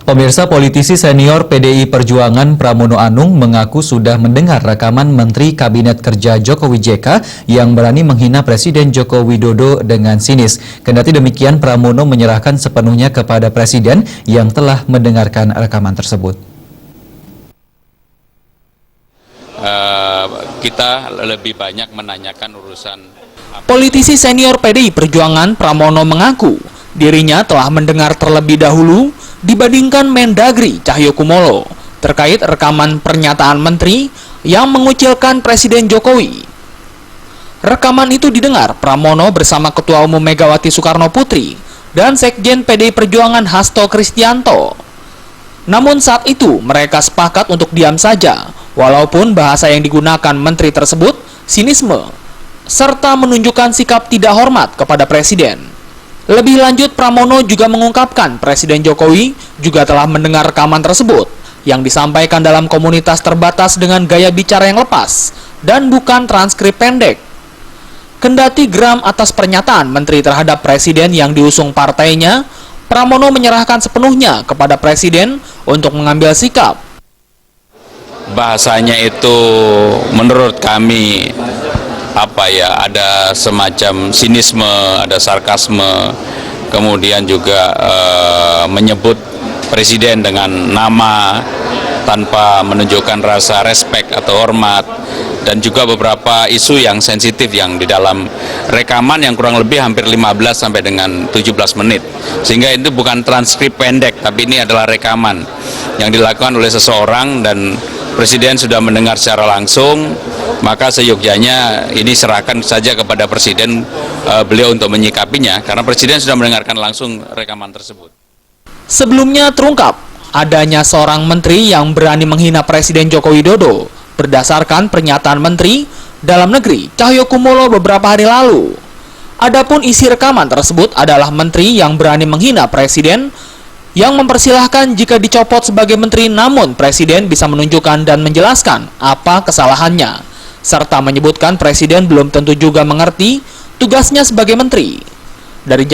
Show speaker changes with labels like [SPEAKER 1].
[SPEAKER 1] Pemirsa, politisi senior PDI Perjuangan Pramono Anung mengaku sudah mendengar rekaman Menteri Kabinet Kerja Jokowi JK yang berani menghina Presiden Joko Widodo dengan sinis. Kendati demikian, Pramono menyerahkan sepenuhnya kepada Presiden yang telah mendengarkan rekaman tersebut.
[SPEAKER 2] Kita lebih banyak menanyakan urusan.
[SPEAKER 3] Politisi senior PDI Perjuangan Pramono mengaku dirinya telah mendengar terlebih dahulu dibandingkan Mendagri Cahyokumolo terkait rekaman pernyataan menteri yang mengucilkan Presiden Jokowi. Rekaman itu didengar Pramono bersama Ketua Umum Megawati Soekarno Putri dan Sekjen PDI Perjuangan Hasto Kristianto. Namun saat itu mereka sepakat untuk diam saja, walaupun bahasa yang digunakan menteri tersebut sinisme, serta menunjukkan sikap tidak hormat kepada Presiden. Lebih lanjut, Pramono juga mengungkapkan Presiden Jokowi juga telah mendengar rekaman tersebut yang disampaikan dalam komunitas terbatas dengan gaya bicara yang lepas dan bukan transkrip pendek. Kendati geram atas pernyataan menteri terhadap Presiden yang diusung partainya, Pramono menyerahkan sepenuhnya kepada Presiden untuk mengambil sikap.
[SPEAKER 2] Bahasanya itu menurut kami ada semacam sinisme, ada sarkasme, kemudian juga menyebut Presiden dengan nama tanpa menunjukkan rasa respek atau hormat, dan juga beberapa isu yang sensitif yang di dalam rekaman yang kurang lebih hampir 15 sampai dengan 17 menit. Sehingga itu bukan transkrip pendek, tapi ini adalah rekaman yang dilakukan oleh seseorang dan Presiden sudah mendengar secara langsung, maka seyogyanya ini serahkan saja kepada Presiden beliau untuk menyikapinya, karena Presiden sudah mendengarkan langsung rekaman tersebut.
[SPEAKER 3] Sebelumnya terungkap adanya seorang menteri yang berani menghina Presiden Joko Widodo berdasarkan pernyataan Menteri Dalam Negeri Cahyokumolo beberapa hari lalu. Adapun isi rekaman tersebut adalah menteri yang berani menghina Presiden yang mempersilahkan jika dicopot sebagai menteri, namun Presiden bisa menunjukkan dan menjelaskan apa kesalahannya, serta menyebutkan Presiden belum tentu juga mengerti tugasnya sebagai menteri. Dari